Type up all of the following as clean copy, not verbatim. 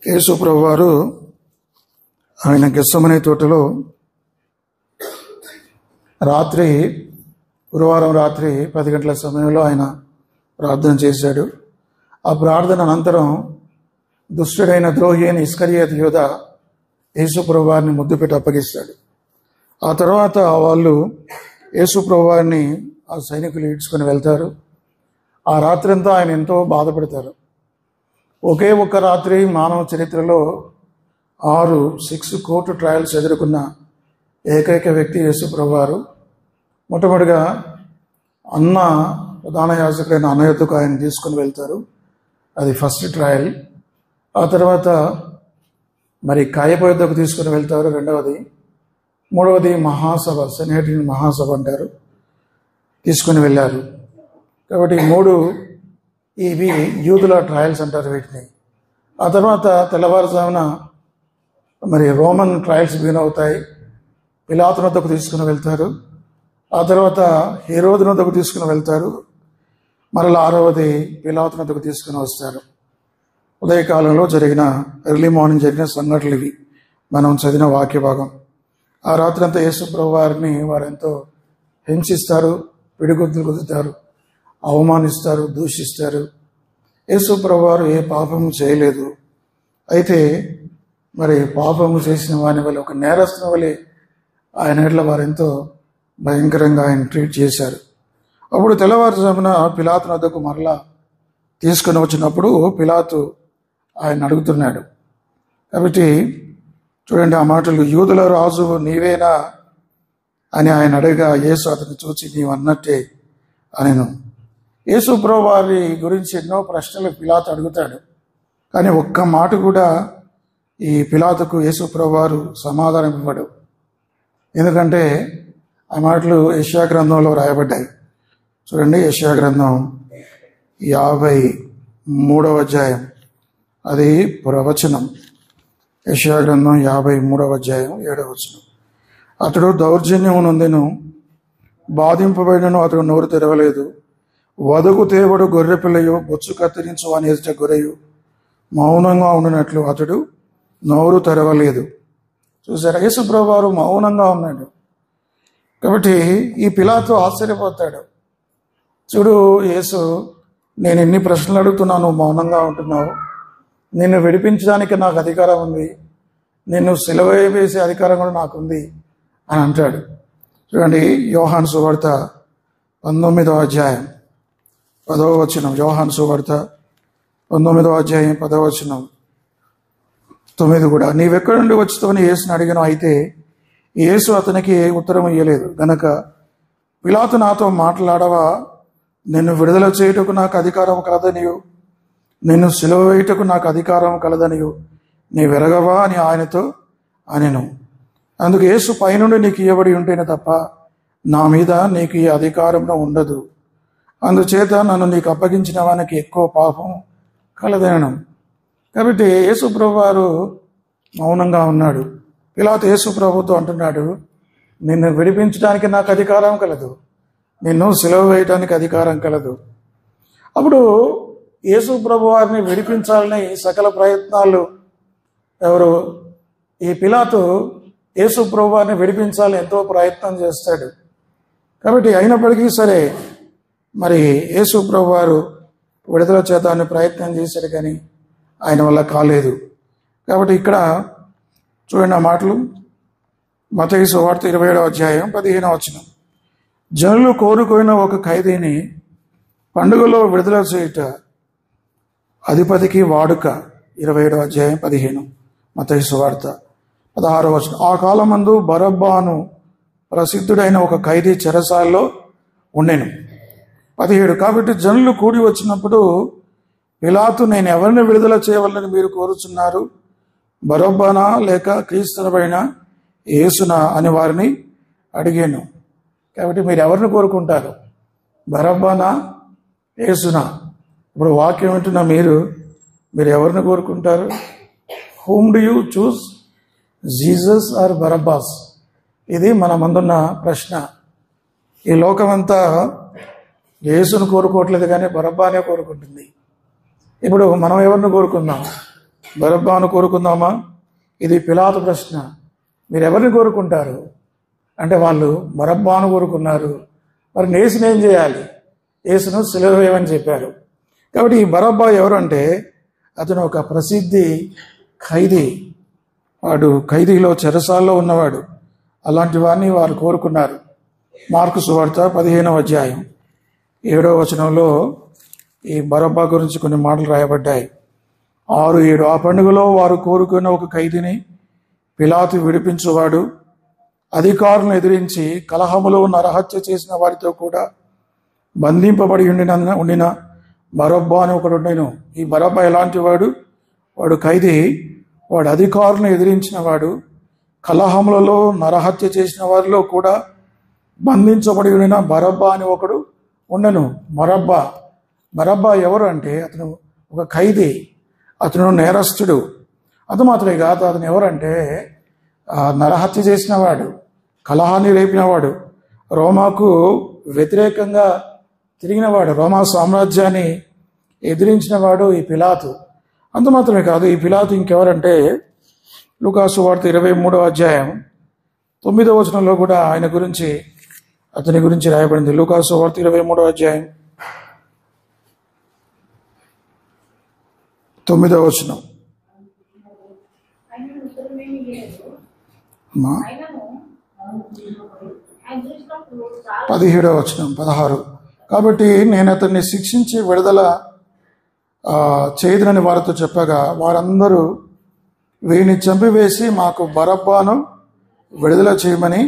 యేసు ప్రభువారు ఆయన గెత్సెమనే తోటలో గురువారం రాత్రి 10 గంటల సమయంలో ఆయన ప్రార్థన చేశాడు. ఆ ప్రార్థన అనంతరం దుష్టుడైన ద్రోహి అయిన ఇస్కరియోతు యూదా యేసు ప్రభువారిని ముద్దు పెట్టి అప్పగిస్తాడు. ఆ తర్వాత వాళ్ళు యేసు ప్రభువారిని ఆ సైనికులు ఈడ్చుకొని వెళ్తారు. ఆ రాత్రి అంతా ఆయన ఎంతో బాధపడతారు. ఒకే ఒక్క రాత్రి మానవ చరిత్రలో 6 కోర్టు ట్రయల్స్ ఎదుర్కొన్న ఏకైక వ్యక్తి యేసు ప్రభువారు. మొట్టమొదటిగా ప్రధాన యాజకుడైన అన్న యొద్దకు ఆయన తీసుకుని వెళ్తారు. అది ఫస్ట్ ట్రయల్. ఆ తర్వాత మరి కాయప యొద్దకు తీసుకుని వెళ్తారు, రెండవది. మూడవది మహాసభ, సెనేటిన్ మహాసభ అంటారు, తీసుకుని వెళ్ళారు. కాబట్టి 3 ఇవి యూదుల ట్రయల్స్ అంటారు వీటిని. ఆ తర్వాత తెల్లవారుజామున మరి రోమన్ ట్రయల్స్ బిగిన్ అవుతాయి. పిలాతు వద్దకు తీసుకుని వెళ్తారు. ఆ తర్వాత హేరోదు వద్దకు తీసుకుని వెళ్తారు. మరలా 6వది పిలాతు వద్దకు తీసుకుని వస్తారు. ఉదయకాలంలో ఎర్లీ మార్నింగ్ జరిగిన సంఘటనలు ఇవి మనం చదివిన వాక్య భాగం. ఆ రాత్రి అంతా యేసు ప్రభువారిని వారెంతో హింసిస్తారు, పిడిగుద్దులు గుద్దుతారు, అవమానిస్తారు, దూషిస్తారు. యేసు ప్రభువారు ఏ పాపము చేయలేదు. అయితే మరి పాపము చేసిన వాని వల్ల, ఒక నేరస్తుని వలె ఆయన ఎట్లా వారెంతో భయంకరంగా ఆయన ట్రీట్ చేశారు. అప్పుడు తెల్లవారుజామున పిలాతు వద్దకు మరలా తీసుకుని వచ్చినప్పుడు పిలాతు ఆయన అడుగుతున్నాడు. కాబట్టి చూడండి ఆ మాటలు, యూదుల రాజు నీవేనా అని ఆయన అడగగా యేసు అతన్ని చూచి నీవు అన్నట్టే అనెను. యేసు ప్రభువారి గురించి ఎన్నో ప్రశ్నలు పిలాతు అడుగుతాడు. కానీ ఒక్క మాట కూడా ఈ పిలాతుకు యేసు ప్రభువారు సమాధానం ఇవ్వడు. ఎందుకంటే ఆ మాటలు యెషయా గ్రంథంలో రాయబడ్డాయి. చూడండి, యెషయా గ్రంథం 53వ అధ్యాయం, అది ప్రవచనం. యెషయా గ్రంథం 53వ అధ్యాయం 7వ వచనం. అతడు దౌర్జన్యం నొందెను, బాధింపబడినను అతడు నోరు తెరవలేదు. వదకు తేబడు గొర్రె పిల్లయు, బొచ్చు కత్తిరించు అని ఎదుట గొర్రెయు మౌనంగా ఉండినట్లు అతడు నోరు తెరవలేదు. చూసారా, యేసు ప్రభువారు మౌనంగా ఉన్నాడు. కాబట్టి ఈ పిలాతు ఆశ్చర్యపోతాడు. చూడు యేసు, నేను ఎన్ని ప్రశ్నలు అడుగుతున్నాను, మౌనంగా ఉంటున్నావు. నిన్ను విడిపించడానికి నాకు అధికారం ఉంది, నిన్ను సిలువ వేసే అధికారం కూడా నాకుంది అని అంటాడు. చూడండి, యోహాను సువార్త 19వ అధ్యాయం 10వ వచనం. యోహాను సువార్త 19వ అధ్యాయం 10వ వచనం, 9 కూడా. నీవెక్కడి నుండి వచ్చుతావని యేసుని అడిగాను. అయితే యేసు అతనికి ఉత్తరం ఇయ్యలేదు. గనక పిలాతు నాతో మాట్లాడవా, నిన్ను విడుదల చేయుటకు నాకు అధికారం కలదనియు, నిన్ను సిలువ వేయుటకు నాకు అధికారం కలదనియు నీవెరగవా అని ఆయనతో అనెను. అందుకు యేసు, పైనుండి నీకు ఇవ్వబడి ఉంటేనే తప్ప నా మీద నీకు ఈ అధికారం ఉండదు. అందుచేత నన్ను నీకు అప్పగించిన వానికి ఎక్కువ పాపం కలదనను. కాబట్టి యేసు ప్రభువారు మౌనంగా ఉన్నాడు. పిలాతు యేసు ప్రభుతో అంటున్నాడు, నిన్ను విడిపించడానికి నాకు అధికారం కలదు, నిన్ను సిలువ వేయటానికి అధికారం కలదు. అప్పుడు యేసు ప్రభువారిని విడిపించాలని సకల ప్రయత్నాలు ఈ పిలాతు యేసు ప్రభువారిని విడిపించాలని ఎంతో ప్రయత్నం చేస్తాడు. కాబట్టి అయినప్పటికీ సరే మరి యేసు ప్రభువారు విడుదల చేద్దామని ప్రయత్నం చేశాడు, కానీ ఆయన వల్ల కాలేదు. కాబట్టి ఇక్కడ చూడండి ఆ మాటలు, మత్తయి సువార్త 27వ అధ్యాయం 15వ వచనం. జనులు కోరుకోయిన ఒక ఖైదీని పండుగలో విడుదల చేయుట అధిపతికి వాడుక. 27వ అధ్యాయం 15. మత్తయి సువార్త 16వ వచనం. ఆ కాలమందు బరబ్బను ప్రసిద్ధుడైన ఒక ఖైదీ చెరసాలలో ఉండెను. 17. కాబట్టి జనులు కూడి వచ్చినప్పుడు పిలాతు, నేను ఎవరిని విడుదల చేయవాలని మీరు కోరుచున్నారు, బరబ్బనా లేక క్రీస్తునబడిన యేసునా అని వారిని అడిగాను. కాబట్టి మీరు ఎవరిని కోరుకుంటారు, బరబ్బనా యేసునా? ఇప్పుడు వాక్యం వింటున్న మీరు ఎవరిని కోరుకుంటారు? Whom do you choose, Jesus or Barabbas? ఇది మన ముందున్న ప్రశ్న. ఈ లోకమంతా యేసును కోరుకోవట్లేదు, కానీ బరబ్బానే కోరుకుంటుంది. ఇప్పుడు మనం ఎవరిని కోరుకుందాం? బరబ్బాను కోరుకుందామా? ఇది పిలాతు ప్రశ్న. మీరు ఎవరిని కోరుకుంటారు అంటే వాళ్ళు బరబ్బాను కోరుకున్నారు. మరి యేసుని ఏం చేయాలి? యేసును సిలువ వేయమని చెప్పారు. కాబట్టి ఈ బరబ్బా ఎవరు అంటే అతను ఒక ప్రసిద్ధి ఖైదీ. వాడు ఖైదీలో చెరసాల్లో ఉన్నవాడు. అలాంటి వారిని వారు కోరుకున్నారు. మార్కు సువార్త 15వ అధ్యాయం 7వ వచనంలో ఈ బరబ్బా గురించి కొన్ని మాటలు రాయబడ్డాయి. 6-7 ఆ పండుగలో వారు కోరుకున్న ఒక ఖైదీని పిలాతు విడిపించువాడు అధికారులను ఎదిరించి కలహములో నరహత్య చేసిన వారితో కూడా బంధింపబడి ఉండిన బరబ్బా అని ఒకడు ఉండెను. ఈ బరబ్బా ఎలాంటి వాడు? వాడు ఖైదీ. వాడు అధికారులను ఎదిరించిన వాడు. కలహములలో నరహత్య చేసిన వారిలో కూడా బంధించబడి ఉండిన బరబ్బా అని ఒకడు ఉండెను. బరబ్బా ఎవరు అంటే అతను ఒక ఖైదీ. అతను నేరస్తుడు. అది మాత్రమే కాదు, అతను ఎవరంటే నరహత్య చేసిన వాడు, కలహాన్ని రేపినవాడు, రోమాకు వ్యతిరేకంగా తిరిగినవాడు, రోమా సామ్రాజ్యాన్ని ఎదిరించిన వాడు ఈ పిలాతు. అంత మాత్రమే కాదు, ఈ పిలాతు ఇంకెవరంటే లూకాసు వార్త 23వ అధ్యాయం 9వ వచనంలో కూడా అతని గురించి రాయబడింది. లూకాసు వార్త 23వ అధ్యాయం 9వ వచనం. 17వ వచనం 16. కాబట్టి నేను అతన్ని శిక్షించి విడుదల చేయదునని వారితో చెప్పగా వారందరూ వీడిని చంపివేసి మాకు బరబ్బాను విడుదల చేయమని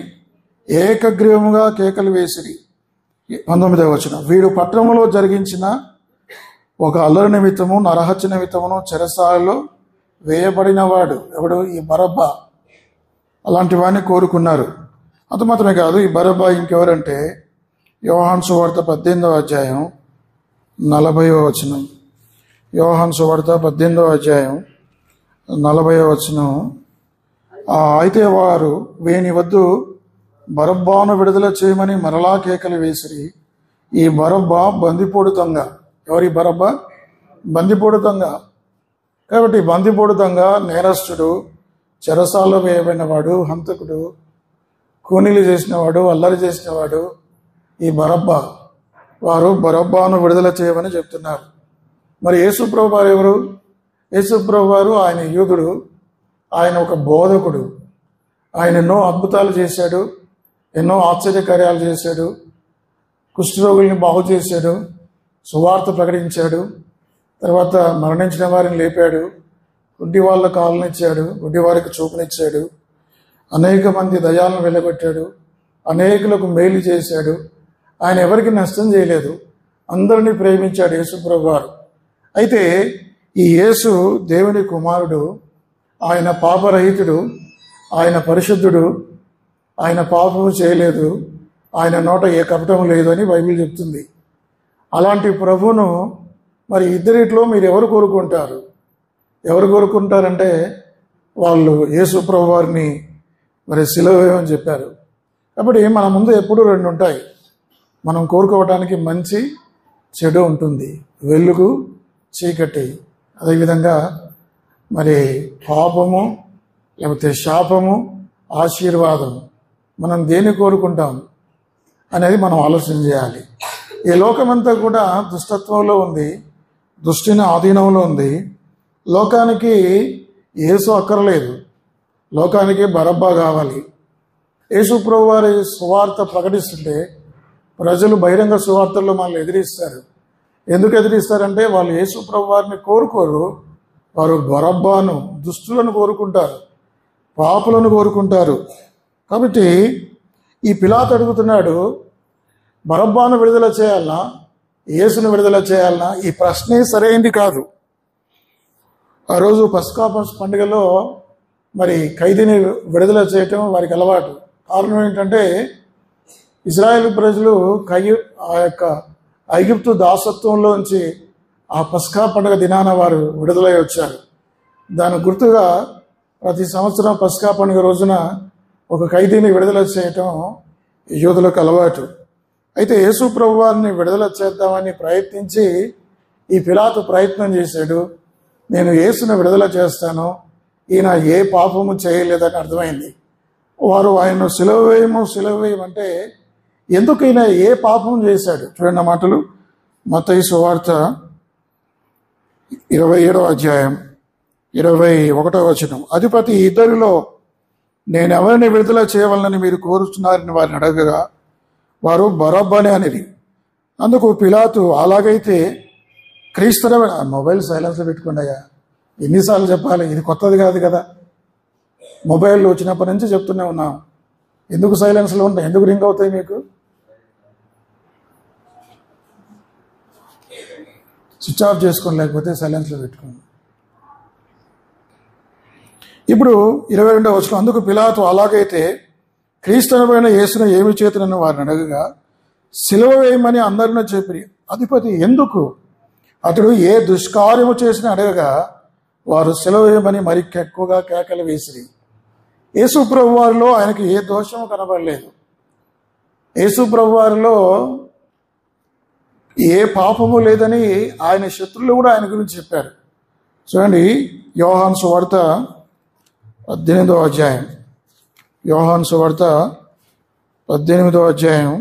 ఏకగ్రీవముగా కేకలు వేసిరి. 19వ వచనం. వీడు పట్టణంలో జరిగించిన ఒక అల్లరి నిమిత్తము నరహత్య నిమిత్తమును చెరసాలలో వేయబడినవాడు ఎవడు? ఈ బరబ్బా. అలాంటి వాడిని కోరుకున్నారు. అంత మాత్రమే కాదు, ఈ బరబ్బా ఇంకెవరంటే యోహాను సువార్త 18వ అధ్యాయం 40వ వచనం. యోహాను సువార్త 18వ అధ్యాయం 40వ వచనం. అయితే వారు వీని వద్దు బరబ్బాను విడుదల చేయమని మరలా కేకలు వేసిరి. ఈ బరబ్బా బందిపోడు దొంగ. ఎవరి బరబ్బా? బందిపోడు దొంగ. కాబట్టి బందిపోడు దొంగ, నేరస్తుడు, చెరసాల్లో వేయబడినవాడు, హంతకుడు, కూనీలు చేసినవాడు, అల్లరి చేసినవాడు ఈ బరబ్బా. వారు బరబ్బాను విడుదల చేయమని చెప్తున్నారు. మరి యేసుప్రభు వారు ఎవరు? యేసుప్రభు వారు ఆయన యూదుడు, ఆయన ఒక బోధకుడు. ఆయన ఎన్నో అద్భుతాలు చేశాడు, ఎన్నో ఆశ్చర్యకార్యాలు చేశాడు, కుష్ఠరోగుల్ని బాగు చేశాడు, సువార్త ప్రకటించాడు, తర్వాత మరణించిన వారిని లేపాడు, గుడ్డి వాళ్ళ కాళ్ళనిచ్చాడు, గుడ్డి వారికి చూపునిచ్చాడు, అనేక మంది దయ్యాలను వెళ్ళగొట్టాడు, అనేకులకు మేలు చేశాడు. ఆయన ఎవరికి నష్టం చేయలేదు, అందరినీ ప్రేమించాడు యేసుప్రభు వారు. అయితే ఈ యేసు దేవుని కుమారుడు, ఆయన పాపరహితుడు, ఆయన పరిశుద్ధుడు, ఆయన పాపము చేయలేదు, ఆయన నోట ఏ కపటం లేదు అని బైబిల్ చెప్తుంది. అలాంటి ప్రభువును మరి ఇద్దరిట్లో మీరు ఎవరు కోరుకుంటారు? ఎవరు కోరుకుంటారంటే వాళ్ళు యేసు ప్రభు వారిని మరి సిలువ వేయమని చెప్పారు. కాబట్టి మన ముందు ఎప్పుడూ రెండు ఉంటాయి. మనం కోరుకోవడానికి మంచి చెడు ఉంటుంది, వెలుగు చీకటి. అదేవిధంగా మరి పాపము లేకపోతే శాపము ఆశీర్వాదము, మనం దేన్ని కోరుకుంటాం అనేది మనం ఆలోచన చేయాలి. ఈ లోకమంతా కూడా దుష్టత్వంలో ఉంది, దుష్టిని ఆధీనంలో ఉంది. లోకానికి యేసు అక్కర్లేదు, లోకానికి బరబ్బా కావాలి. యేసు ప్రభు వారి సువార్త ప్రకటిస్తుంటే ప్రజలు బహిరంగ సువార్తల్లో మనల్ని ఎదిరిస్తారు. ఎందుకు ఎదిరిస్తారంటే వాళ్ళు యేసు ప్రభు వారిని కోరుకోరు, వారు బరబ్బాను, దుష్టులను కోరుకుంటారు, పాపులను కోరుకుంటారు. కాబట్టి ఈ పిలాతు అడుగుతున్నాడు, బరబ్బాను విడుదల చేయాలనా, యేసును విడుదల చేయాలనా? ఈ ప్రశ్నే సరైంది కాదు. ఆ రోజు పస్కా పండుగలో మరి ఖైదీని విడుదల చేయటం వారికి అలవాటు. కారణం ఏంటంటే ఇజ్రాయేల్ ప్రజలు ఆ యొక్క ఐగుప్తు దాసత్వంలోంచి ఆ పస్కా పండుగ దినాన వారు విడుదలై వచ్చారు. దాని గుర్తుగా ప్రతి సంవత్సరం పస్కా పండుగ రోజున ఒక ఖైదీని విడుదల చేయటం యూదులకు అలవాటు. అయితే యేసు ప్రభు వారిని విడుదల చేద్దామని ప్రయత్నించి ఈ పిలాతు ప్రయత్నం చేశాడు. నేను యేసును విడుదల చేస్తాను, ఈయన ఏ పాపము చేయలేదని అర్థమైంది. వారు ఆయన సిలువ వేయమంటే ఎందుకు ఈయన ఏ పాపం చేశాడు? చూడండి ఆ మాటలు, మత్తయి సువార్త 27వ అధ్యాయం 21వ వచనం. అధిపతి ఇద్దరిలో నేను ఎవరిని విడుదల చేయవాలని మీరు కోరుతున్నారని వారిని అడగగా వారు బరబ్బనే అనేది. అందుకు పిలాతు, అలాగైతే క్రీస్తుల మొబైల్ సైలెన్స్ పెట్టుకున్నాయా, ఎన్నిసార్లు చెప్పాలి? ఇది కొత్తది కాదు కదా, మొబైల్ వచ్చినప్పటి నుంచి చెప్తూనే ఉన్నాం. ఎందుకు సైలెన్స్లో ఉంటాయి? ఎందుకు రింగ్ అవుతాయి మీకు? స్విచ్ ఆఫ్ చేసుకోండి, లేకపోతే సైలెన్స్లో పెట్టుకోండి. ఇప్పుడు 22వ వచనం. అందుకు పిలాతు, అలాగైతే క్రీస్తునైన యేసును ఏమి చేతునని వారిని అడగగా సిలువ వేయమని అందరినో చెప్పి. అధిపతి, ఎందుకు? అతడు ఏ దుష్కార్యము చేసిన అడగగా వారు సిలువ వేయమని మరి ఎక్కువగా కేకలు వేసిరి. యేసు ప్రభు వారిలో ఆయనకి ఏ దోషము కనబడలేదు. యేసు ప్రభు వారిలో ఏ పాపము లేదని ఆయన శత్రువులు కూడా ఆయన గురించి చెప్పారు. చూడండి, యోహాను సువార్త 18వ అధ్యాయం, యోహాను సువార్త 18వ అధ్యాయం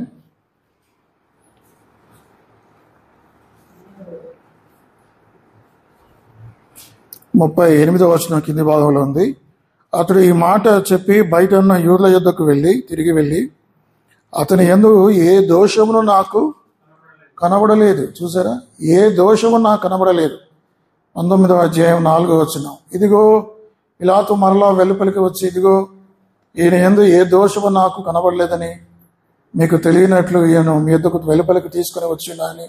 38వ వచనం కింది భాగంలో ఉంది. అతడు ఈ మాట చెప్పి బయట ఉన్న యూదుల యొద్దకు తిరిగి వెళ్ళి అతని యందు ఏ దోషమును నాకు కనబడలేదు. చూసారా, ఏ దోషము నాకు కనబడలేదు. 19వ అధ్యాయం 4వ వచనం. ఇదిగో పిలాతు మరలా వెలుపలికి వచ్చి, ఇదిగో ఈయన యందు ఏ దోషము నాకు కనబడలేదని మీకు తెలియనట్లు ఈయన మీ యొద్దకు వెలుపలికి తీసుకుని వచ్చిందని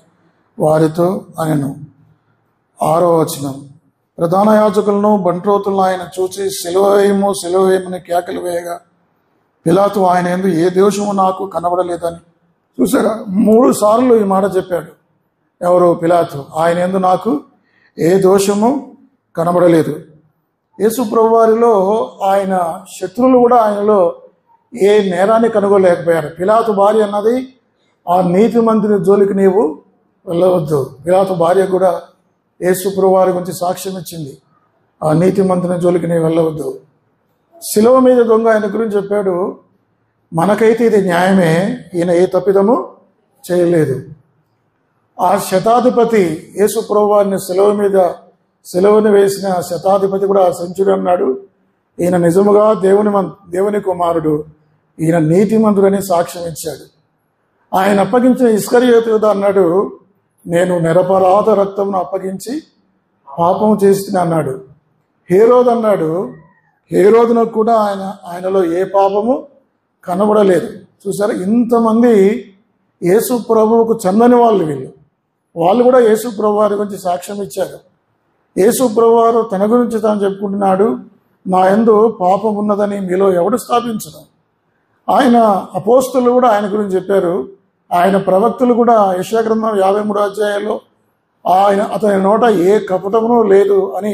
వారితో అనెను. 6వ వచనం. ప్రధాన యాజకులను బంట్రోతులను ఆయన చూచి సిలువ వేయమని కేకలు వేయగా పిలాతు ఆయన యందు ఏ దోషము నాకు కనబడలేదని. చూసారా, 3 సార్లు ఈ మాట చెప్పాడు. ఎవరు? పిలాతు. ఆయన యందు నాకు ఏ దోషము కనబడలేదు. యేసు ప్రభు వారిలో ఆయన శత్రువులు కూడా ఆయనలో ఏ నేరాన్ని కనుగొలేకపోయారు. పిలాతు భార్య అన్నది, ఆ నీతి మంత్రి జోలికి నీవు వెళ్ళవద్దు. పిలాతు భార్య కూడా యేసు ప్రభు వారి గురించి సాక్ష్యం ఇచ్చింది, ఆ నీతి మంత్రి జోలికి నీవు వెళ్ళవద్దు. శిలువ మీద దొంగ ఆయన గురించి చెప్పాడు, మనకైతే ఇది న్యాయమే, ఈయన ఏ తప్పిదము చేయలేదు. ఆ శతాధిపతి యేసు ప్రభు వారిని శిలువను వేసిన శతాధిపతి కూడా సెంచురీ అన్నాడు, ఈయన నిజముగా దేవుని కుమారుడు, ఈయన నీతిమంతుడని సాక్ష్యం ఇచ్చాడు. ఆయన అప్పగించిన ఇస్కరియోతు యూదా అన్నాడు, నేను నిరపరాధ రక్తమును అప్పగించి పాపం చేస్తున్నా అన్నాడు. హేరోదు అన్నాడు, హేరోదునకు కూడా ఆయనలో ఏ పాపము కనబడలేదు. చూసారా, ఇంతమంది యేసు ప్రభువుకు చెందని వాళ్ళు కూడా యేసు ప్రభు వారి గురించి సాక్ష్యం ఇచ్చారు. యేసు ప్రభు వారు తన గురించి తాను చెప్పుకుంటున్నాడు, నా యందు పాపం ఉన్నదని మీలో ఎవడు స్థాపించను. ఆయన అపోస్తులు కూడా ఆయన గురించి చెప్పారు. ఆయన ప్రవక్తలు కూడా యెషయా గ్రంథం 53వ అధ్యాయంలో అతని నోట ఏ కపటమును లేదు అని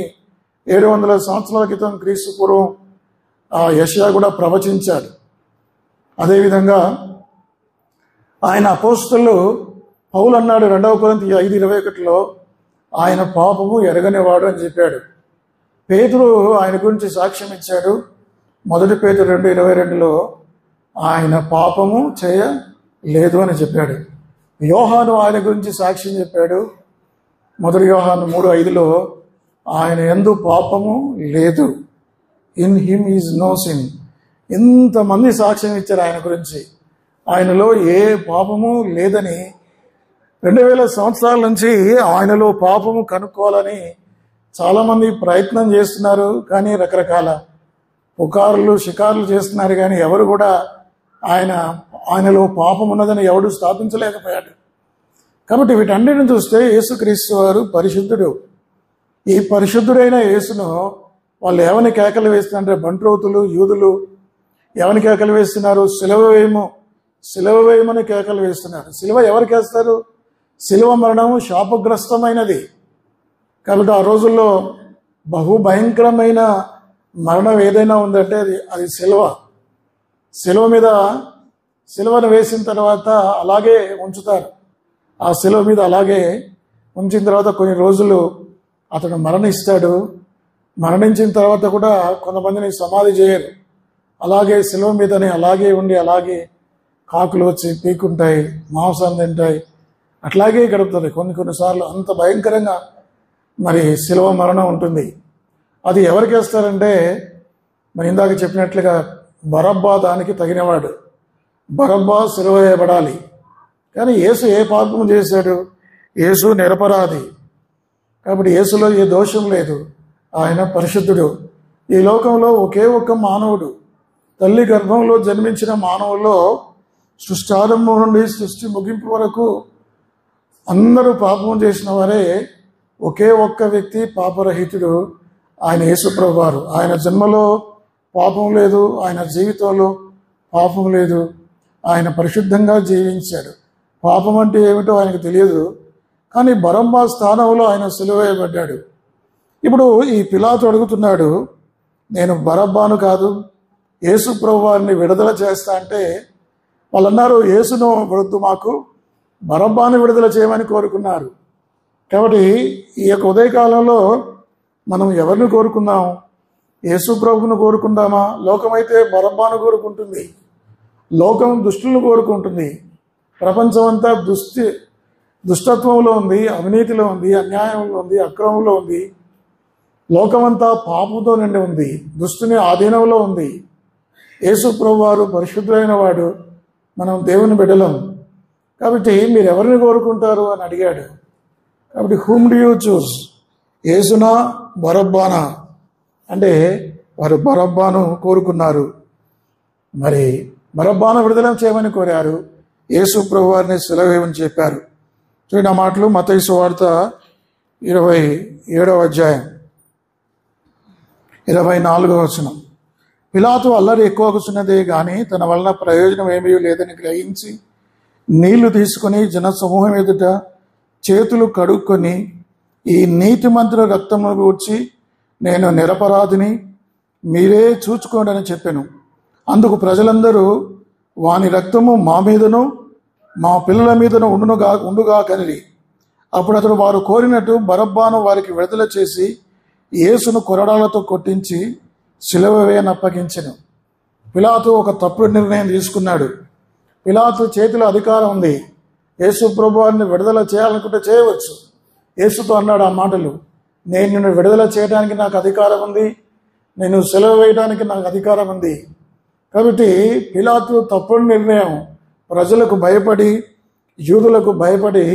700 సంవత్సరాల క్రితం క్రీస్తు పూర్వం యెషయా కూడా ప్రవచించాడు. అదేవిధంగా ఆయన అపోస్తలు పౌలు అన్నాడు 2వ కొరింథీ 5:21లో ఆయన పాపము ఎరగనివాడు అని చెప్పాడు. పేతురు ఆయన గురించి సాక్ష్యం ఇచ్చాడు. 1 పేతురు 2:22లో ఆయన పాపము చేయలేదు అని చెప్పాడు. యోహాను ఆయన గురించి సాక్ష్యం చెప్పాడు. 1 యోహాను 3:5లో ఆయన యందు పాపము లేదు, in him is no sin. ఇంతమంది సాక్ష్యం ఇచ్చారు ఆయన గురించి. ఆయనలో ఏ పాపము లేదని 2000 సంవత్సరాల నుంచి ఆయనలో పాపము కనుక్కోవాలని చాలామంది ప్రయత్నం చేస్తున్నారు. కానీ రకరకాల పుకారులు షికారులు చేస్తున్నారు. కానీ ఎవరు కూడా ఆయనలో పాపం ఉన్నదని ఎవడు స్థాపించలేకపోయాడు. కాబట్టి వీటన్నిటిని చూస్తే యేసుక్రీస్తు వారు పరిశుద్ధుడు. ఈ పరిశుద్ధుడైన యేసును వాళ్ళు ఏమని కేకలు వేస్తున్నారంటే, బంట్రోతులు యూదులు ఏమని కేకలు వేస్తున్నారు? సిలువ వేయమని కేకలు వేస్తున్నారు. సిలువ ఎవరికి వేస్తారు? సిలువ మరణము శాపగ్రస్తమైనది. కాబట్టి ఆ రోజుల్లో బహుభయంకరమైన మరణం ఏదైనా ఉందంటే అది సిలువ మీద సిలువను వేసిన తర్వాత అలాగే ఉంచుతారు. ఆ సిలువ మీద అలాగే ఉంచిన తర్వాత కొన్ని రోజులు అతడు మరణిస్తాడు. మరణించిన తర్వాత కూడా కొంతమందిని సమాధి చేయరు, అలాగే శిలువ మీదనే అలాగే ఉండి అలాగే కాకులు వచ్చి పీక్కుంటాయి, మాంసం తింటాయి, అట్లాగే గడుపుతుంది. కొన్నిసార్లు అంత భయంకరంగా మరి శిలువ మరణం ఉంటుంది. అది ఎవరికి వేస్తారంటే మరి ఇందాక చెప్పినట్లుగా బరబ్బా దానికి తగినవాడు. బరబ్బా శిలువ వేయబడాలి. కానీ యేసు ఏ పాపం చేశాడు? యేసు నిరపరాధి. కాబట్టి యేసులో ఏ దోషం లేదు, ఆయన పరిశుద్ధుడు. ఈ లోకంలో ఒకే ఒక్క మానవుడు, తల్లి గర్భంలో జన్మించిన మానవుల్లో సృష్టి ఆరంభం నుండి సృష్టి ముగింపు వరకు అందరూ పాపం చేసిన వారే. ఒకే ఒక్క వ్యక్తి పాపరహితుడు, ఆయన యేసుప్రభువు వారు. ఆయన జన్మలో పాపం లేదు, ఆయన జీవితంలో పాపం లేదు. ఆయన పరిశుద్ధంగా జీవించాడు. పాపం అంటే ఏమిటో ఆయనకు తెలియదు, కానీ బరబ్బా స్థానంలో ఆయన సిలువ వేయబడ్డాడు. ఇప్పుడు ఈ పిలాతు అడుగుతున్నాడు, నేను బరబ్బాను కాదు యేసు ప్రభు వారిని విడుదల చేస్తా అంటే వాళ్ళు అన్నారు, యేసును వద్దు, మాకు బరబ్బాను విడుదల చేయమని కోరుకున్నారు. కాబట్టి ఈ యొక్క ఉదయకాలంలో మనం ఎవరిని కోరుకుందాం? యేసు ప్రభువును కోరుకుందామా? లోకమైతే బరబ్బాను కోరుకుంటుంది. లోకం దుష్టులను కోరుకుంటుంది. ప్రపంచం అంతా దుష్టత్వంలో ఉంది, అవినీతిలో ఉంది, అన్యాయంలో ఉంది, అక్రమంలో ఉంది. లోకమంతా పాపంతో నిండి ఉంది, దుష్టుని ఆధీనంలో ఉంది. యేసు ప్రభు వారు పరిశుద్ధులైన వాడు, మనం దేవుని బిడ్డలం. కాబట్టి మీరు ఎవరిని కోరుకుంటారు అని అడిగాడు. కాబట్టి హూమ్ డు యూ చూస్, యేసునా బరబ్బానా అంటే వారు బరబ్బాను కోరుకున్నారు. మరి బరబ్బాను విడుదల చేయమని కోరారు, యేసు ప్రభు వారిని సిలువ వేయమని చెప్పారు. చూడండి ఆ మాటలు మత్తయి సువార్త 27వ అధ్యాయం 24వ వచనం. పిలాతు అల్లరి ఎక్కువకున్నదే గాని తన వలన ప్రయోజనం ఏమీ లేదని గ్రహించి నీళ్లు తీసుకుని జనసమూహం ఎదుట చేతులు కడుక్కొని, ఈ నీతిమంతుల రక్తమును గూర్చి నేను నిరపరాధిని, మీరే చూచుకోండి అని చెప్పాను. అందుకు ప్రజలందరూ వాని రక్తము మా మీదను మా పిల్లల మీదను ఉండుగా కనిరి. అప్పుడు అతడు వారు కోరినట్టు బరబ్బాను వారికి విడుదల చేసి యేసును కొరడాలతో కొట్టించి సిలువ వేయనప్పగించెను. పిలాతు ఒక తప్పుడు నిర్ణయం తీసుకున్నాడు. పిలాతు చేతిలో అధికారం ఉంది. యేసు ప్రభువారిని విడుదల చేయాలనుకుంటే చేయవచ్చు. యేసుతో అన్నాడు ఆ మాటలు, నేను నిన్ను విడుదల చేయడానికి నాకు అధికారం ఉంది, నేను సిలువ వేయడానికి నాకు అధికారం ఉంది. కాబట్టి పిలాతు తప్పుడు నిర్ణయం, ప్రజలకు భయపడి, యూదులకు భయపడి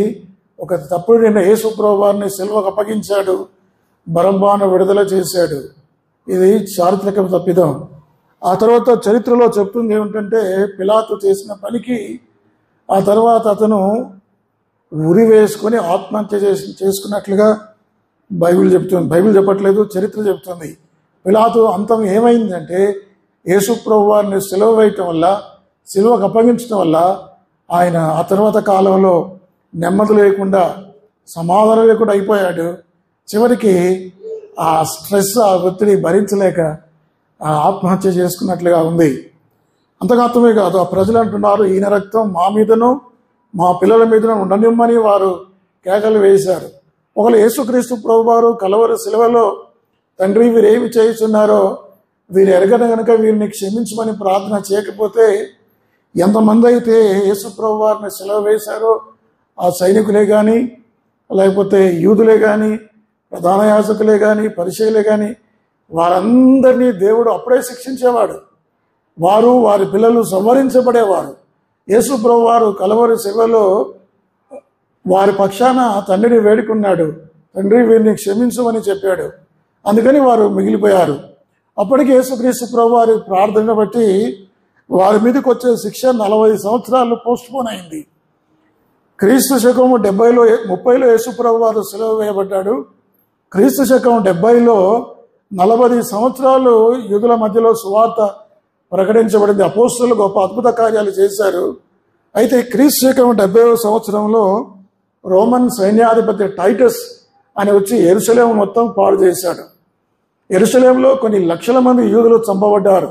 ఒక తప్పుడు నిర్ణయం, యేసు ప్రభువారిని సిలువకు అప్పగించాడు, బరబ్బాను విడుదల చేశాడు. ఇది చారిత్రక తప్పిదం. ఆ తర్వాత చరిత్రలో చెప్తుంది ఏమిటంటే, పిలాతు చేసిన పనికి ఆ తర్వాత అతను ఉరి వేసుకొని ఆత్మహత్య చేసుకున్నట్లుగా బైబిల్ చెప్తుంది. బైబిల్ చెప్పట్లేదు, చరిత్ర చెప్తుంది. పిలాతు అంతం ఏమైందంటే, యేసు ప్రభు వారిని సిలువ వేయటం వల్ల, సిలువకు అప్పగించడం వల్ల ఆయన ఆ తర్వాత కాలంలో నెమ్మది లేకుండా, సమాధానం లేకుండా అయిపోయాడు. చివరికి ఆ స్ట్రెస్, ఆ ఒత్తిడి భరించలేక ఆత్మహత్య చేసుకున్నట్లుగా ఉంది. అంతకాత్రమే కాదు, ఆ ప్రజలు అంటున్నారు, ఈయన రక్తం మా మీదను మా పిల్లల మీదను ఉండనిమ్మని వారు కేకలు వేశారు. ఒకవేళ యేసుక్రీస్తు ప్రభువారు కలవరి సిలువలో, తండ్రి వీరేమి చేస్తున్నారో వీరు ఎరగన గనుక వీరిని క్షమించమని ప్రార్థన చేయకపోతే, ఎంతమంది అయితే యేసు ప్రభువారిని సిలువ వేశారో ఆ సైనికులే కానీ, లేకపోతే యూదులే కానీ, ప్రధాన యాజకులే కానీ, పరిచయులే కానీ, వారందరినీ దేవుడు అప్పుడే శిక్షించేవాడు. వారు వారి పిల్లలు సంహరించబడేవారు. యేసు ప్రభువారు కలవరి శిలువలో వారి పక్షాన తండ్రిని వేడుకున్నాడు, తండ్రి వీరిని క్షమించమని చెప్పాడు. అందుకని వారు మిగిలిపోయారు. అప్పటికి యేసుక్రీస్తు ప్రభువారి ప్రార్థన బట్టి వారి మీదకి వచ్చే శిక్ష 40 సంవత్సరాలు పోస్ట్పోన్ అయింది. క్రీస్తు శకం 30లో యేసు ప్రభువారు సిలువ వేయబడ్డాడు. క్రీస్తు శకం 70లో 40 సంవత్సరాలు యూదుల మధ్యలో సువార్త ప్రకటించబడింది. అపోస్తలులు గొప్ప అద్భుత కార్యాలు చేశారు. అయితే క్రీస్తు శకం 70వ సంవత్సరంలో రోమన్ సైన్యాధిపతి టైటస్ అని వచ్చి యెరూషలేము మొత్తం పాడు చేశాడు. యెరూషలేములో కొన్ని లక్షల మంది యూదులు చంపబడ్డారు.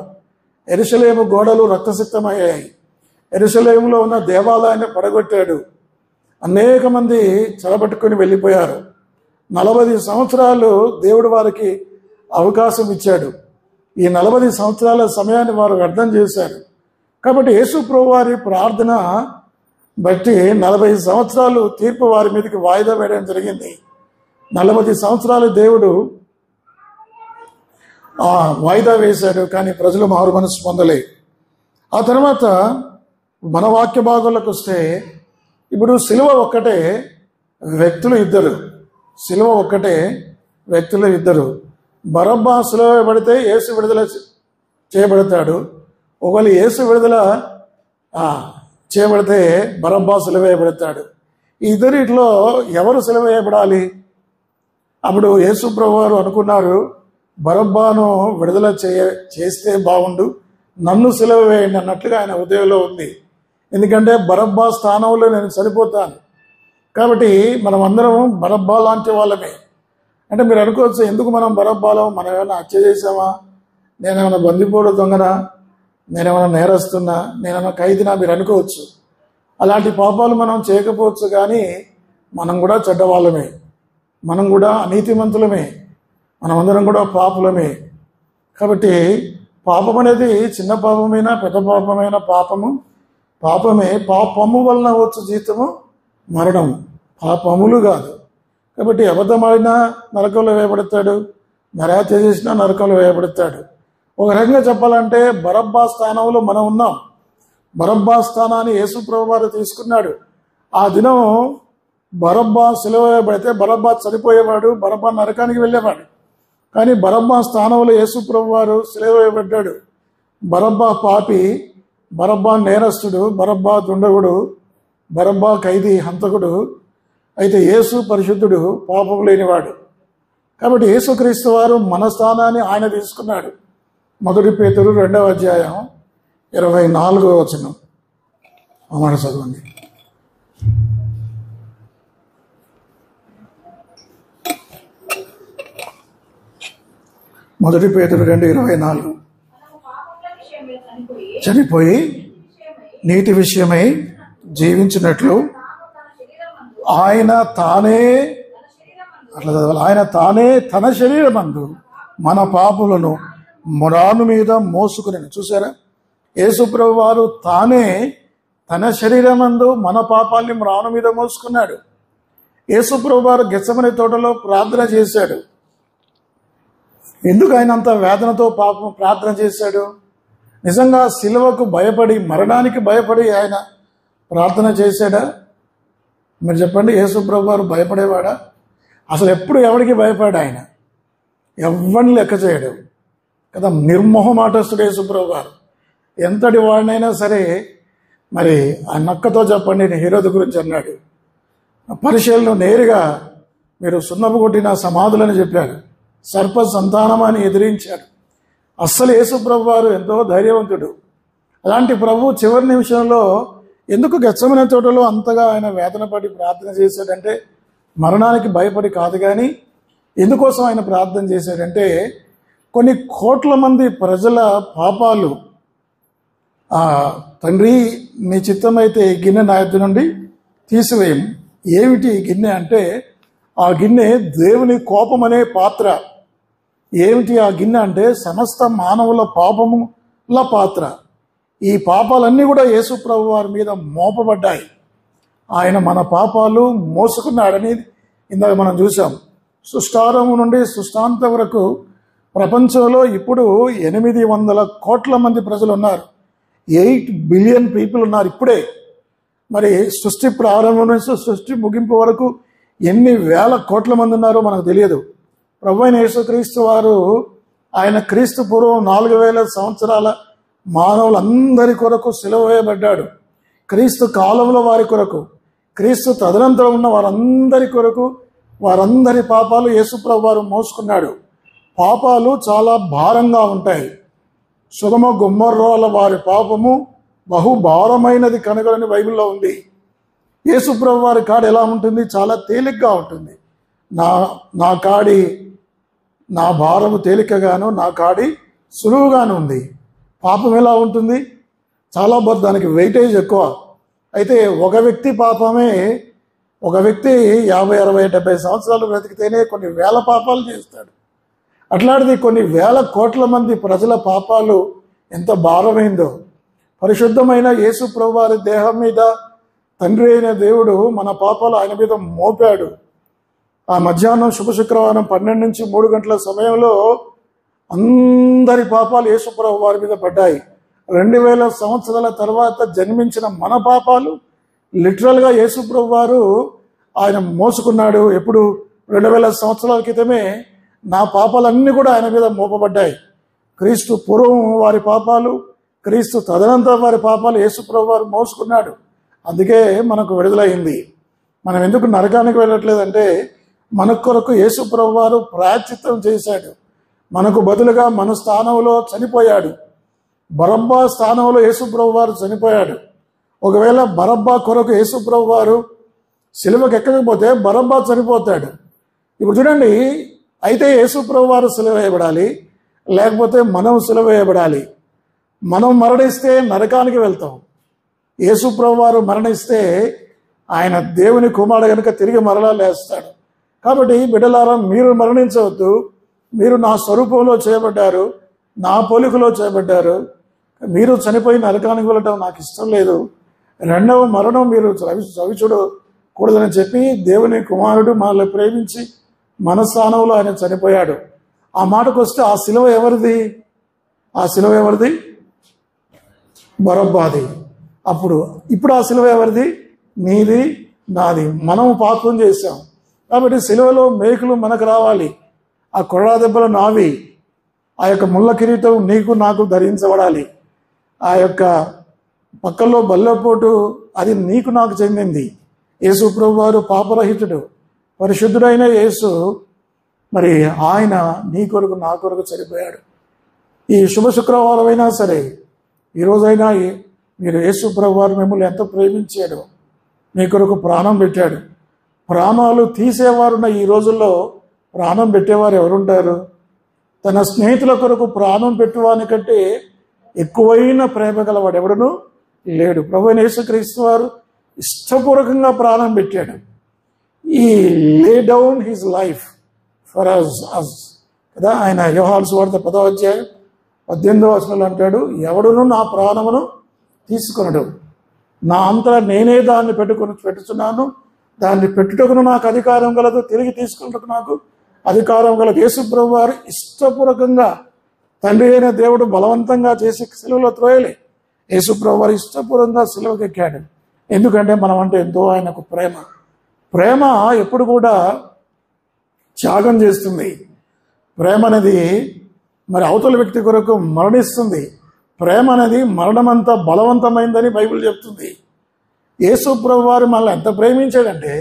యెరూషలేము గోడలు రక్తసిక్తమయ్యాయి. యెరూషలేములో ఉన్న దేవాలయాన్ని పడగొట్టాడు. అనేక మంది చెరబట్టుకుని వెళ్ళిపోయారు. 40 సంవత్సరాలు దేవుడు వారికి అవకాశం ఇచ్చాడు. ఈ 40 సంవత్సరాల సమయాన్ని వారు వ్యర్థం చేశారు. కాబట్టి యేసు ప్రభు వారి ప్రార్థన బట్టి 40 సంవత్సరాలు తీర్పు వారి మీదకి వాయిదా వేయడం జరిగింది. 40 సంవత్సరాలు దేవుడు వాయిదా వేశాడు, కానీ ప్రజలు మారు మనసు పొందలే. ఆ తర్వాత మన వాక్య భాగంలోకి వస్తే, ఇప్పుడు సిలువ ఒక్కటే, వ్యక్తులు ఇద్దరు. సిలువ ఒక్కటే, వ్యక్తులు ఇద్దరు. బరబ్బా సిలువ వేయబడితే యేసు విడుదల చేయబడతాడు. ఒకవేళ యేసు విడుదల చేయబడితే బరబ్బా సిలువ వేయబడతాడు. ఈ ఇద్దరిలో ఎవరు సిలువ వేయబడాలి? అప్పుడు యేసు ప్రభు వారు అనుకున్నారు, బరబ్బాను విడుదల చేస్తే బాగుండు, నన్ను సిలువ వేయండి అన్నట్లుగా ఆయన హృదయంలో ఉంది. ఎందుకంటే బరబ్బా స్థానంలో నేను సరిపోతాను. కాబట్టి మనం అందరం బరబ్బా లాంటి వాళ్ళమే. అంటే మీరు అనుకోవచ్చు, ఎందుకు మనం బరబ్బాలో మనం ఏమైనా హత్య చేసామా, నేనేమైనా బందిపోడు దొంగనా, నేనేమైనా నేరస్తున్నా, నేనేమైనా ఖైదీనా మీరు అనుకోవచ్చు. అలాంటి పాపాలు మనం చేయకపోవచ్చు, కానీ మనం కూడా చెడ్డవాళ్ళమే, మనం కూడా అనీతిమంతులమే, మనమందరం కూడా పాపులమే. కాబట్టి పాపం అనేది చిన్న పాపమైనా పెద్ద పాపమైన పాపమే. పాపము వలన వచ్చు జీతము మరణం, పాపములు కాదు. కాబట్టి అబద్ధమాడినా నరకంలో వేయబడతాడు, నరహత్య చేసినా నరకంలో వేయబడతాడు. ఒక రకంగా చెప్పాలంటే బరబ్బా స్థానంలో మనం ఉన్నాం. బరబ్బా స్థానాన్ని యేసు ప్రభు వారు తీసుకున్నాడు. ఆ దినం బరబ్బా సిలువ వేయబడితే బరబ్బా చనిపోయేవాడు, బరబ్బా నరకానికి వెళ్ళేవాడు. కానీ బరబ్బా స్థానంలో యేసు ప్రభు వారు సిలువ వేయబడ్డాడు. బరబ్బా పాపి, బరబ్బా నేరస్తుడు, బరబ్బా దుండగుడు, బరబ్బా ఖైదీ, హంతకుడు. అయితే యేసు పరిశుద్ధుడు, పాపం లేనివాడు. కాబట్టి యేసుక్రీస్తు వారు మన స్థానాన్ని ఆయన తీసుకున్నాడు. 1 పేతురు 2వ అధ్యాయం 24వ వచనం మాట చదవండి. మొదటి పేతురు 2:24 చనిపోయి నీతి విషయమై జీవించినట్లు ఆయన తానే తన శరీరమందు మన పాపులను మ్రాను మీద మోసుకుని. చూసారా, యేసుప్రభు వారు తానే తన శరీరమందు మన పాపాల్ని మ్రాను మీద మోసుకున్నాడు. యేసుప్రభు వారు గెత్సెమనే తోటలో ప్రార్థన చేశాడు. ఎందుకు ఆయన అంత వేదనతో ప్రార్థన చేశాడు? నిజంగా సిలువకు భయపడి, మరణానికి భయపడి ఆయన ప్రార్థన చేశాడా? మీరు చెప్పండి, యేసుప్రభు వారు భయపడేవాడా? అసలు ఎప్పుడు ఎవరికి భయపడా? ఆయన ఎవరిని లెక్క చేయడు కదా, నిర్మోహమాటస్తుడు యేసుప్రభు వారు. ఎంతటి వాడినైనా సరే, మరి ఆ నక్కతో చెప్పండి, హేరోదు గురించి అన్నాడు. పరిశీలన నేరుగా మీరు సున్నపు కొట్టిన సమాధులని చెప్పాడు. సర్ప సంతానమని ఎదిరించాడు. అస్సలు యేసుప్రభు వారు ఎంతో ధైర్యవంతుడు. అలాంటి ప్రభు చివరి నిమిషంలో ఎందుకు గెత్సెమనే తోటలో అంతగా ఆయన వేదన పడి ప్రార్థన చేశాడంటే, మరణానికి భయపడి కాదు, కానీ ఎందుకోసం ఆయన ప్రార్థన చేశాడంటే, కొన్ని కోట్ల మంది ప్రజల పాపాలు తండ్రి నీ చిత్తమైతే ఈ గిన్నె నా యొద్ద నుండి తీసివేయం. ఏమిటి ఈ గిన్నె అంటే, ఆ గిన్నె దేవుని కోపం అనే పాత్ర. ఏమిటి ఆ గిన్నె అంటే, సమస్త మానవుల పాపముల పాత్ర. ఈ పాపాలన్నీ కూడా యేసు ప్రభు వారి మీద మోపబడ్డాయి. ఆయన మన పాపాలు మోసుకున్నాడని ఇందాక మనం చూసాం. సృష్టారంభం నుండి సృష్టాంతం వరకు ప్రపంచంలో ఇప్పుడు 800 కోట్ల మంది ప్రజలు ఉన్నారు. 8 బిలియన్ పీపుల్ ఉన్నారు ఇప్పుడే. మరి సృష్టి ప్రారంభం నుంచి సృష్టి ముగింపు వరకు ఎన్ని వేల కోట్ల మంది ఉన్నారో మనకు తెలియదు. ప్రభు అయిన యేసుక్రీస్తు వారు ఆయన క్రీస్తు పూర్వం 4000 సంవత్సరాల మానవులందరి కొరకు సిలువ వేయబడ్డాడు. క్రీస్తు కాలంలో వారి కొరకు, క్రీస్తు తదనంతరం ఉన్న వారందరి కొరకు, వారందరి పాపాలు యేసుప్రభు వారు మోసుకున్నాడు. పాపాలు చాలా భారంగా ఉంటాయి. సొదొమ గొమొర్రాల వారి పాపము బహు భారమైనది కనుగొని బైబిల్లో ఉంది. యేసుప్రభు వారి కాడి ఎలా ఉంటుంది? చాలా తేలిగ్గా ఉంటుంది. నా భారము తేలికగాను, నా కాడి సులువుగాను ఉంది. పాపం ఎలా ఉంటుంది? చాలా దానికి వెయిటేజ్ ఎక్కువ. అయితే ఒక వ్యక్తి పాపమే ఒక వ్యక్తి 50, 60, 70 సంవత్సరాలు బ్రతికితేనే కొన్ని వేల పాపాలు చేస్తాడు. అట్లాంటిది కొన్ని వేల కోట్ల మంది ప్రజల పాపాలు ఎంత భారమైందో. పరిశుద్ధమైన యేసు ప్రభువారి దేహం మీద తండ్రి అయిన దేవుడు మన పాపాలు ఆయన మీద మోపాడు. ఆ మధ్యాహ్నం శుభ శుక్రవారం 12 నుంచి 3 గంటల సమయంలో అందరి పాపాలు యేసు ప్రభువారి మీద పడ్డాయి. 2000 సంవత్సరాల తర్వాత జన్మించిన మన పాపాలు లిటరల్గా యేసు ప్రభువారు ఆయన మోసుకున్నాడు. ఎప్పుడు 2000 సంవత్సరాల క్రితమే నా పాపాలన్నీ కూడా ఆయన మీద మోపబడ్డాయి. క్రీస్తు పూర్వం వారి పాపాలు, క్రీస్తు తదనంతరం వారి పాపాలు యేసు ప్రభువారు మోసుకున్నాడు. అందుకే మనకు విడుదలైంది. మనం ఎందుకు నరకానికి వెళ్ళట్లేదంటే మన కొరకు యేసు ప్రభువారు ప్రాయశ్చిత్తం చేశాడు. మనకు బదులుగా మన స్థానంలో చనిపోయాడు. బరబ్బా స్థానంలో యేసు ప్రభువారు చనిపోయాడు. ఒకవేళ బరబ్బా కొరకు యేసు ప్రభువారు సిలువకు ఎక్కకపోతే బరబ్బా చనిపోతాడు. ఇప్పుడు చూడండి, అయితే యేసు ప్రభువారు సిలువ వేయబడాలి, లేకపోతే మనం సిలువ వేయబడాలి. మనం మరణిస్తే నరకానికి వెళ్తాం. యేసు ప్రభువారు మరణిస్తే ఆయన దేవుని కుమారుడు కనుక తిరిగి మరలా లేస్తాడు. కాబట్టి బిడ్డలారా, మీరు మరణించవద్దు. మీరు నా స్వరూపంలో చేయబడ్డారు, నా పోలికలో చేయబడ్డారు. మీరు చనిపోయి నరకానికి వెళ్ళటం నాకు ఇష్టం లేదు. రెండవ మరణం మీరు చవి చూడకూడదని చెప్పి దేవుని కుమారుడు మనల్ని ప్రేమించి మన స్థానంలో ఆయన చనిపోయాడు. ఆ మాటకు వస్తే ఆ సిలువ ఎవరిది? ఆ సిలువ ఎవరిది? బరబ్బాది. ఇప్పుడు ఆ సిలువ ఎవరిది? నీది, నాది. మనం పాపం చేశాం కాబట్టి సిలువలో మేకులు మనకు రావాలి. ఆ కొరడా దెబ్బలు నావి. ఆ యొక్క ముళ్ళ కిరీటం నీకు నాకు ధరించబడాలి. ఆ యొక్క పక్కల్లో బల్లపోటు అది నీకు నాకు చెందింది. యేసు ప్రభువారు పాపరహితుడు, పరిశుద్ధుడైన యేసు. మరి ఆయన నీ కొరకు నా కొరకు చనిపోయాడు. ఈ శుభ శుక్రవారం అయినా సరే, ఈరోజైనా మీరు యేసు ప్రభువారు మిమ్మల్ని ఎంత ప్రేమించాడో, మీ కొరకు ప్రాణం పెట్టాడు. ప్రాణాలు తీసేవారున్న ఈ రోజుల్లో ప్రాణం పెట్టేవారు ఎవరుంటారు? తన స్నేహితుల కొరకు ప్రాణం పెట్టువానికంటే ఎక్కువైన ప్రేమ గలవాడు ఎవడను లేడు. ప్రభువైన యేసుక్రీస్తు వారు ఇష్టపూర్వకంగా ప్రాణం పెట్టాడు. ఈ lay down his life for us కదా. ఆయన యోహాను సువార్త 10వ అధ్యాయం 18వ వచనంలో అంటాడు, ఎవడును నా ప్రాణమును తీసుకొనడు, నా అంతటా నేనే దాన్ని పెట్టుచున్నాను, దాన్ని పెట్టుటకును నాకు అధికారం కలదు, తిరిగి తీసుకున్నట్టుకు నాకు అధికారం కలదు. యేసు ప్రభువు వారు ఇష్టపూర్వకంగా, తండ్రి అయిన దేవుడు బలవంతంగా చేసి సిలువలో త్రోయలే. యేసు ప్రభువు వారు ఇష్టపూర్వకంగా సిలువకి ఎక్కాడు. ఎందుకంటే మనం అంటే ఎంతో ఆయనకు ప్రేమ. ప్రేమ ఎప్పుడు కూడా త్యాగం చేస్తుంది. ప్రేమ అనేది మరి అవతల వ్యక్తి కొరకు మరణిస్తుంది. ప్రేమ అనేది మరణమంతా బలవంతమైందని బైబిల్ చెప్తుంది. యేసు ప్రభువు వారు మనల్ని ఎంత ప్రేమించాడంటే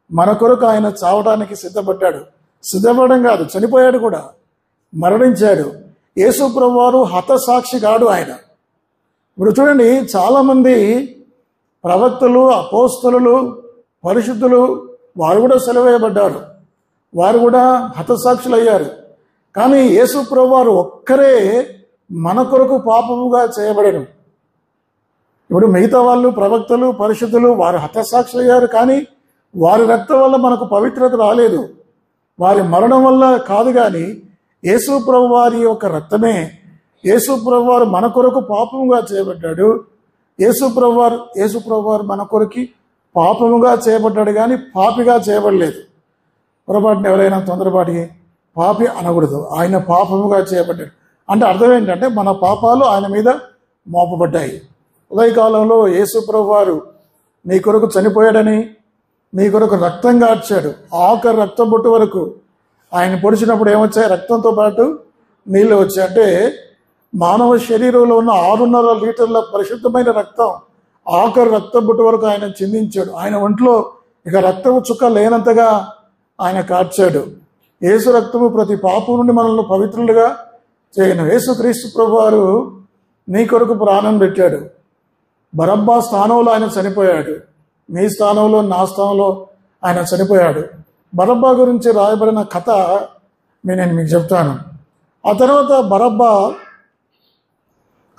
మన కొరకు ఆయన చావడానికి సిద్ధపడ్డాడు. సిద్ధపడడం కాదు, చనిపోయాడు కూడా, మరణించాడు. యేసు ప్రభువు వారు హతసాక్షి కాడు ఆయన. ఇప్పుడు చూడండి, చాలామంది ప్రవక్తలు, అపోస్తలులు, పరిశుద్ధులు వారు కూడా సెలవేయబడ్డారు, వారు కూడా హతసాక్షులు అయ్యారు. కానీ యేసు ప్రభువు వారు ఒక్కరే మన కొరకు పాపముగా చేయబడను. ఇప్పుడు మిగతా వాళ్ళు ప్రవక్తలు, పరిశుద్ధులు వారు హతసాక్షులు అయ్యారు, కానీ వారి రక్తం వల్ల మనకు పవిత్రత రాలేదు, వారి మరణం వల్ల కాదు. కానీ యేసు ప్రభువు వారి యొక్క రక్తమే, యేసు ప్రభువు వారు మన కొరకు పాపముగా చేయబడ్డాడు. యేసు ప్రభువు వారు మన కొరకు పాపముగా చేయబడ్డాడు, కానీ పాపిగా చేయబడలేదు. పొరపాటున ఎవరైనా తొందరపాటికి పాపి అనకూడదు. ఆయన పాపముగా చేయబడ్డాడు అంటే అర్థం ఏంటంటే మన పాపాలు ఆయన మీద మోపబడ్డాయి. ఉదయకాలంలో యేసు ప్రభువు వారు నీ కొరకు చనిపోయాడని, నీ కొరకు రక్తం కార్చాడు. ఆఖరి రక్తం బొట్టు వరకు ఆయన పొడిచినప్పుడు ఏమొచ్చాయి? రక్తంతో పాటు నీళ్ళు వచ్చాయి. అంటే మానవ శరీరంలో ఉన్న 6.5 లీటర్ల పరిశుద్ధమైన రక్తం ఆఖరి రక్తం బొట్టు వరకు ఆయన చిందించాడు. ఆయన ఒంట్లో ఇక రక్తము చుక్క లేనంతగా ఆయన కార్చాడు. యేసు రక్తము ప్రతి పాపం నుండి మనల్ని పవిత్రులుగా చేయను. యేసుక్రీస్తు ప్రభువారు నీ కొరకు ప్రాణం పెట్టాడు. బరబ్బా స్థానంలో ఆయన చనిపోయాడు. నీ స్థానంలో, నా స్థానంలో ఆయన చనిపోయాడు. బరబ్బా గురించి రాయబడిన కథ నేను మీకు చెప్తాను. ఆ తర్వాత బరబ్బా,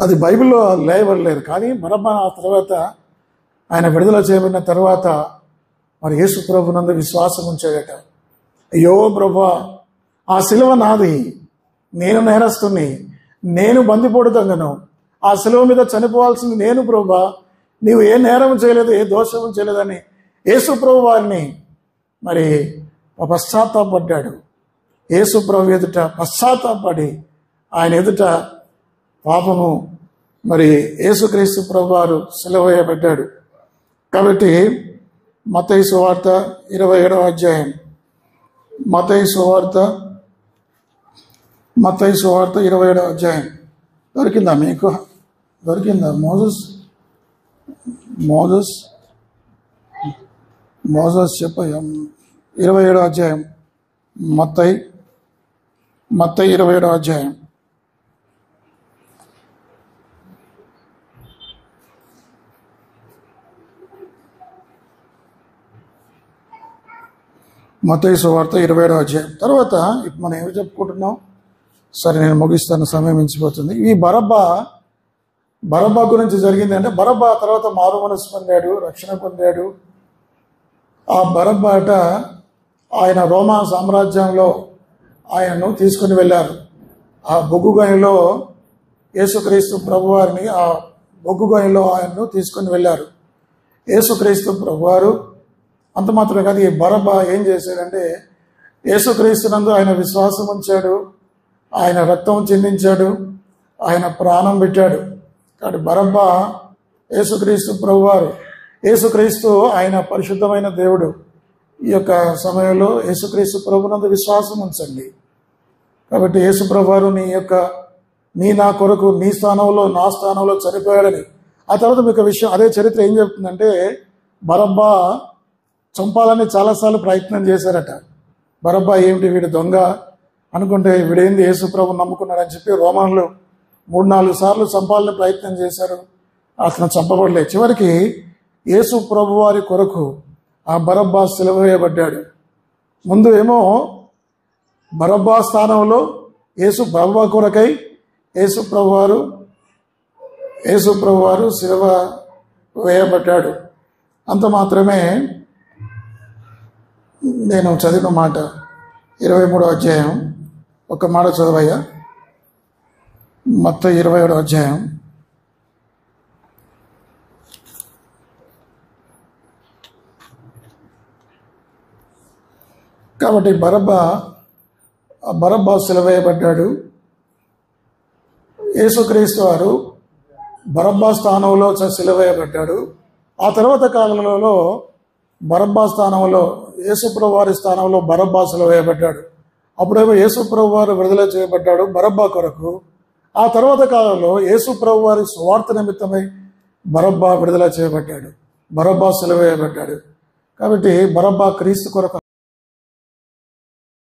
అది బైబిల్లో లేవలేదు, కానీ బరబ్బా ఆ తర్వాత ఆయన విడుదల చేయబడిన తర్వాత మరి యేసు ప్రభునందు విశ్వాసం ఉంచాడట. అయ్యో ప్రభా, ఆ సిలువ నాది, నేను నేరస్తుని, నేను బందిపోటు దొంగను, ఆ సిలువ మీద చనిపోవాల్సింది నేను ప్రభా, నీవు ఏ నేరం చేయలేదు, ఏ దోషము చేయలేదని యేసు ప్రభు వారిని మరి పశ్చాత్తాపడ్డాడు. యేసు ప్రభు ఎదుట పశ్చాత్తాపడి ఆయన ఎదుట పాపము మరి యేసుక్రీస్తు ప్రభు వారు సిలువ వేయబడ్డాడు. కాబట్టి మత్తయి సువార్త 27వ అధ్యాయం, మత్తయి సువార్త 27వ అధ్యాయం దొరికిందా మీకు? దొరికిందా? మోజస్ చెప్ప 27వ అధ్యాయం, మత్తయి 27వ అధ్యాయం. మత్తయి సువార్త 27వ అధ్యాయం. తర్వాత ఇప్పుడు మనం ఏమి చెప్పుకుంటున్నాం? సరే, నేను ముగిస్తాను, సమయం మించిపోతుంది. ఈ బరబ్బా గురించి జరిగింది అంటే, బరబ్బా తర్వాత మారు మనసు పొందాడు, రక్షణ పొందాడు. ఆ బరబ్బా అట ఆయన రోమా సామ్రాజ్యంలో ఆయనను తీసుకుని వెళ్ళారు. ఆ బొగ్గు గనిలో యేసుక్రీస్తు ప్రభువారిని ఆ బొగ్గు గనిలో ఆయనను తీసుకుని వెళ్ళారు. యేసుక్రీస్తు ప్రభువారు అంత మాత్రమే కాదు, ఈ బరబ్బా ఏం చేశాడంటే, యేసుక్రీస్తునందు ఆయన విశ్వాసం ఉంచాడు, ఆయన రక్తం చిందించాడు, ఆయన ప్రాణం పెట్టాడు. కాబట్టి బరబ్బా యేసుక్రీస్తు ప్రభువారు, యేసుక్రీస్తు ఆయన పరిశుద్ధమైన దేవుడు. ఈ యొక్క సమయంలో యేసుక్రీస్తు ప్రభునందు విశ్వాసం ఉంచండి. కాబట్టి యేసు ప్రభువారు నీ నా కొరకు నీ స్థానంలో నా స్థానంలో చనిపోయాడని. ఆ తర్వాత మీకు విషయం, అదే చరిత్ర ఏం చెప్తుందంటే, బరబ్బా చంపాలని చాలాసార్లు ప్రయత్నం చేశారట. బరబ్బా ఏమిటి, వీడు దొంగ అనుకుంటే, వీడేంది యేసు ప్రభు నమ్ముకున్నాడని చెప్పి రోమన్లు 3-4 సార్లు చంపాలని ప్రయత్నం చేశారు. అతను చంపబడలేదు. చివరికి యేసు ప్రభు వారి కొరకు ఆ బరబ్బా సిలువ వేయబడ్డాడు. ముందు ఏమో బరబ్బా స్థానంలో బరబ్బా కొరకై యేసు ప్రభు వారు సిలువ వేయబడ్డాడు. అంత మాత్రమే నేను చదివిన మాట 23వ అధ్యాయం, ఒక మాట చదవయ్యా. మత్తయి 27వ అధ్యాయం. కాబట్టి బరబ్బా సిలువ వేయబడ్డాడు. యేసుక్రీస్తు వారు బరబ్బా స్థానంలో సిలువ వేయబడ్డాడు. ఆ తర్వాత కాలంలో బరబ్బా స్థానంలో యేసుప్రభు వారి స్థానంలో బరబ్బా సిలువ వేయబడ్డాడు. అప్పుడేమో యేసుప్రభు వారు విడుదల చేయబడ్డాడు బరబ్బా కొరకు. ఆ తర్వాత కాలంలో యేసుప్రభు వారి సువార్త నిమిత్తమై బరబ్బా విడుదల చేయబడ్డాడు, బరబ్బా సిలువ వేయబడ్డాడు. కాబట్టి బరబ్బా క్రీస్తు కొరకు